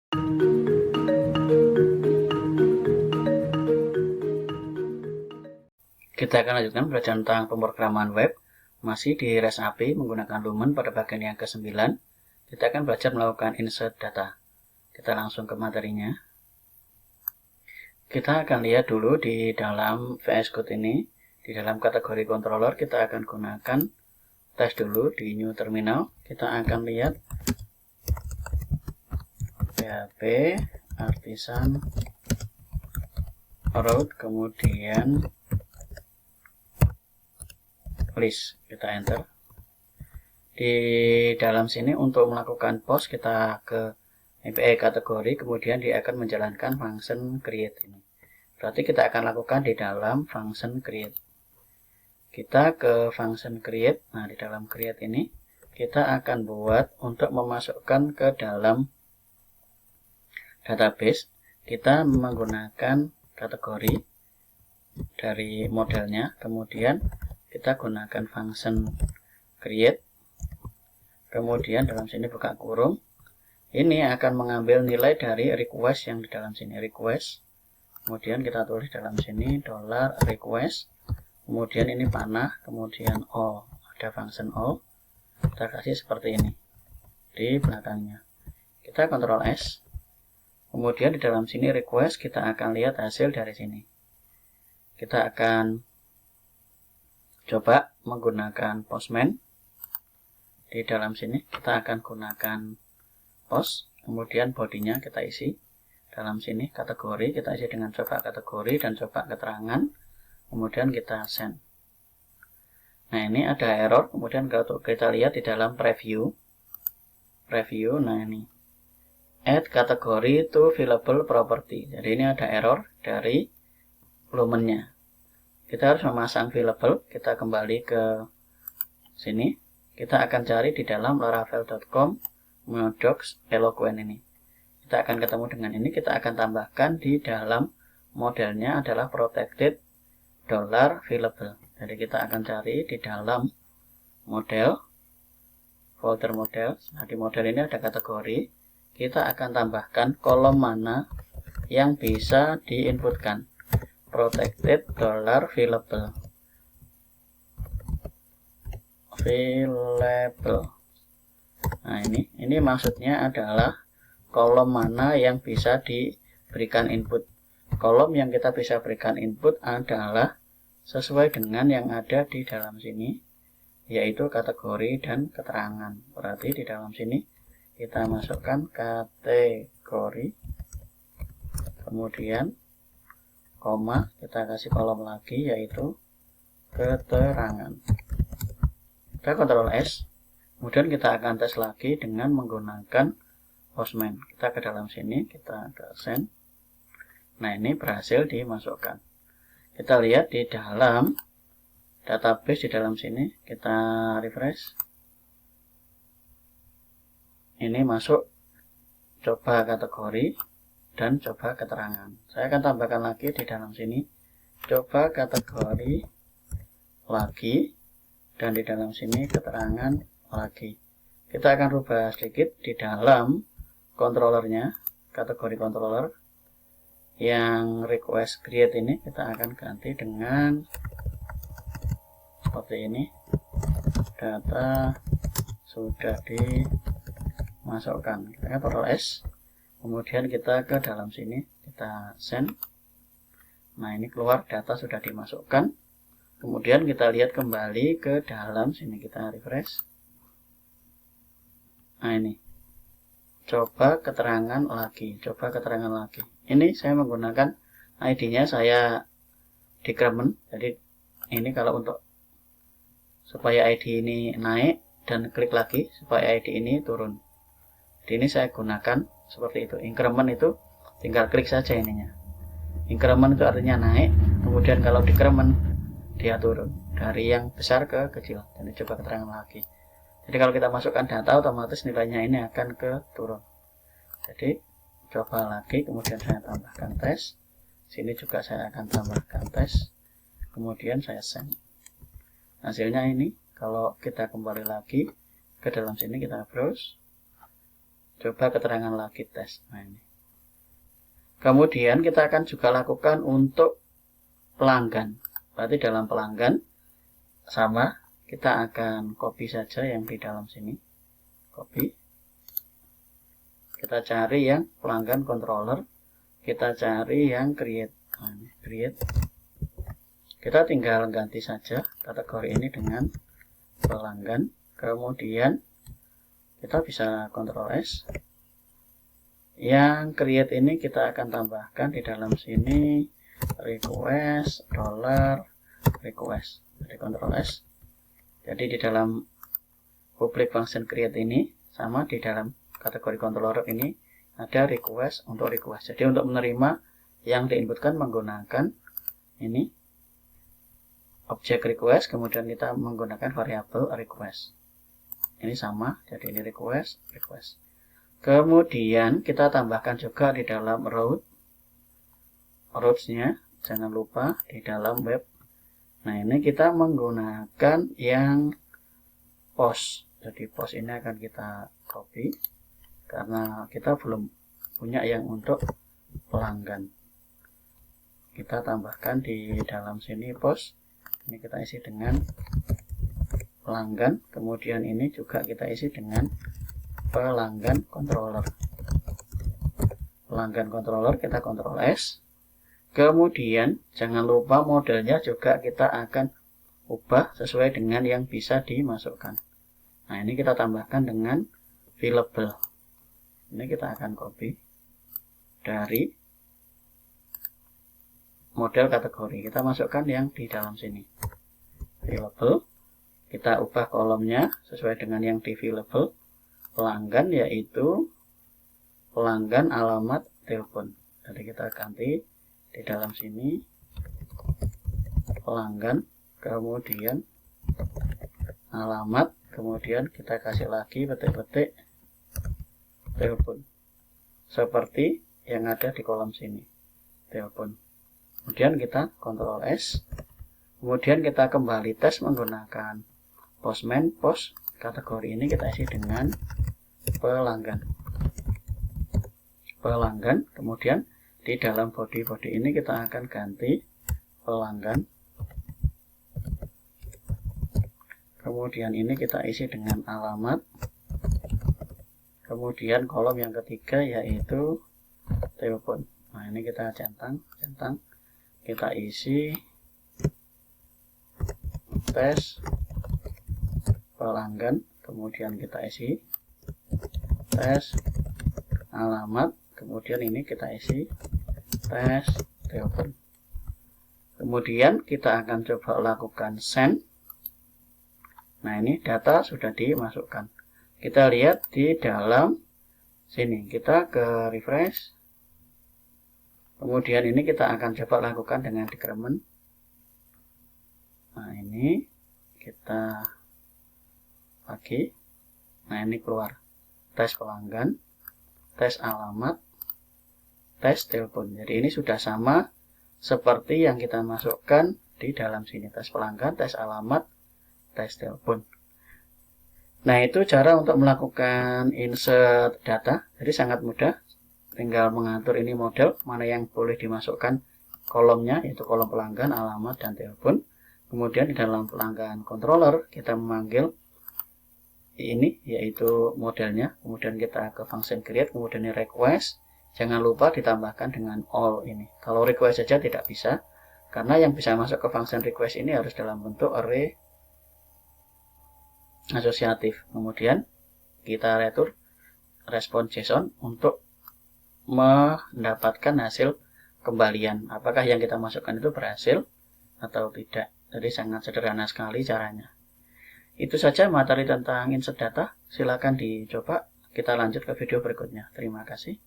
Kita akan lanjutkan belajar tentang pemrograman web, masih di REST API menggunakan Lumen pada bagian yang ke-9. Kita akan belajar melakukan insert data. Kita langsung ke materinya. Kita akan lihat dulu di dalam VS Code ini, di dalam kategori controller kita akan gunakan tes dulu di new terminal. Kita akan lihat PHP artisan route, kemudian list, kita enter. Di dalam sini untuk melakukan post kita ke API kategori, kemudian dia akan menjalankan function create ini. Berarti kita akan lakukan di dalam function create. Kita ke function create. Nah, di dalam create ini kita akan buat untuk memasukkan ke dalam database. Kita menggunakan kategori dari modelnya, kemudian kita gunakan function create, kemudian dalam sini buka kurung. Ini akan mengambil nilai dari request yang di dalam sini, request. Kemudian kita tulis dalam sini $request. Kemudian ini panah, kemudian all, ada function all. Kita kasih seperti ini di belakangnya. Kita Ctrl S. Kemudian di dalam sini request, kita akan lihat hasil dari sini. Kita akan coba menggunakan postman. Di dalam sini kita akan gunakan post, kemudian bodinya kita isi. Dalam sini kategori kita isi dengan coba kategori dan coba keterangan, kemudian kita send. Nah, ini ada error. Kemudian kalau kita lihat di dalam preview, nah ini add kategori to available property. Jadi ini ada error dari Lumennya. Kita harus memasang available. Kita kembali ke sini. Kita akan cari di dalam laravel.com docs eloquent ini. Kita akan ketemu dengan ini. Kita akan tambahkan di dalam modelnya adalah protected $available. Jadi kita akan cari di dalam model, folder model. Nah, di model ini ada kategori. Kita akan tambahkan kolom mana yang bisa diinputkan. Protected $available. Nah, ini maksudnya adalah kolom mana yang bisa diberikan input. Kolom yang kita bisa berikan input adalah sesuai dengan yang ada di dalam sini, yaitu kategori dan keterangan. Berarti di dalam sini kita masukkan kategori, kemudian koma, kita kasih kolom lagi yaitu keterangan. Kita Ctrl S, kemudian kita akan tes lagi dengan menggunakan postman. Kita ke dalam sini, kita ke send. Nah, ini berhasil dimasukkan. Kita lihat di dalam database, di dalam sini kita refresh. Ini masuk coba kategori dan coba keterangan. Saya akan tambahkan lagi di dalam sini coba kategori lagi, dan di dalam sini keterangan lagi. Kita akan rubah sedikit di dalam controllernya, kategori controller yang request create ini kita akan ganti dengan seperti ini. Data sudah dimasukkan. Kita Ctrl S. Kemudian kita ke dalam sini, kita send. Nah, ini keluar data sudah dimasukkan. Kemudian kita lihat kembali ke dalam sini, kita refresh. Nah, ini coba keterangan lagi, coba keterangan lagi. Ini saya menggunakan ID-nya saya decrement. Jadi ini kalau untuk supaya ID ini naik dan klik lagi supaya ID ini turun. Jadi ini saya gunakan seperti itu. Increment itu tinggal klik saja ininya. Increment itu artinya naik, kemudian kalau decrement dia turun dari yang besar ke kecil. Jadi coba keterangan lagi. Jadi kalau kita masukkan data otomatis nilainya ini akan ke turun. Jadi coba lagi, kemudian saya tambahkan tes. Sini juga saya akan tambahkan tes. Kemudian saya send. Hasilnya ini, kalau kita kembali lagi ke dalam sini, kita browse. Coba keterangan lagi tes. Nah, ini. Kemudian kita akan juga lakukan untuk pelanggan. Berarti dalam pelanggan sama, kita akan copy saja yang di dalam sini. Copy. Kita cari yang pelanggan controller. Kita cari yang create. Nah, ini, create. Kita tinggal ganti saja kategori ini dengan pelanggan. Kemudian kita bisa Ctrl S. Yang create ini kita akan tambahkan di dalam sini request $request. Jadi Ctrl S. Jadi di dalam public function create ini sama di dalam kategori controller ini ada request untuk request. Jadi untuk menerima yang diinputkan menggunakan ini objek request, kemudian kita menggunakan variabel request. Ini sama, jadi ini request. Kemudian kita tambahkan juga di dalam routes-nya, jangan lupa di dalam web. Nah, ini kita menggunakan yang post. Jadi post ini akan kita copy karena kita belum punya yang untuk pelanggan. Kita tambahkan di dalam sini post. Ini kita isi dengan pelanggan, kemudian ini juga kita isi dengan pelanggan controller. Pelanggan controller kita Ctrl S. Kemudian jangan lupa modelnya juga kita akan ubah sesuai dengan yang bisa dimasukkan. Nah, ini kita tambahkan dengan fillable. Ini kita akan copy dari model kategori. Kita masukkan yang di dalam sini. Fillable. Kita ubah kolomnya sesuai dengan yang di fillable. Pelanggan yaitu pelanggan alamat telepon. Jadi kita ganti di dalam sini pelanggan, kemudian alamat, kemudian kita kasih lagi petik-petik telepon. Seperti yang ada di kolom sini. Telepon. Kemudian kita Ctrl S. Kemudian kita kembali tes menggunakan Postman. Post kategori ini kita isi dengan pelanggan. Kemudian di dalam body ini kita akan ganti pelanggan. Kemudian ini kita isi dengan alamat. Kemudian kolom yang ketiga yaitu telepon. Nah, ini kita centang. Kita isi tes pelanggan, kemudian kita isi tes alamat, kemudian ini kita isi tes telepon. Kemudian kita akan coba lakukan send. Nah, ini data sudah dimasukkan. Kita lihat di dalam sini, kita ke refresh. Kemudian ini kita akan coba lakukan dengan decrement. Nah, ini kita lagi. Nah, ini keluar tes pelanggan, tes alamat, tes telepon. Jadi ini sudah sama seperti yang kita masukkan di dalam sini. Tes pelanggan, tes alamat, tes telepon. Nah, itu cara untuk melakukan insert data. Jadi sangat mudah. Tinggal mengatur ini model, mana yang boleh dimasukkan kolomnya, yaitu kolom pelanggan, alamat, dan telepon. Kemudian di dalam pelanggan controller, kita memanggil ini, yaitu modelnya. Kemudian kita ke function create, kemudian ini request. Jangan lupa ditambahkan dengan all ini. Kalau request saja tidak bisa, karena yang bisa masuk ke function request ini harus dalam bentuk array asosiatif. Kemudian kita return respon JSON untuk mendapatkan hasil kembalian. Apakah yang kita masukkan itu berhasil atau tidak. Jadi sangat sederhana sekali caranya. Itu saja materi tentang insert data. Silakan dicoba. Kita lanjut ke video berikutnya. Terima kasih.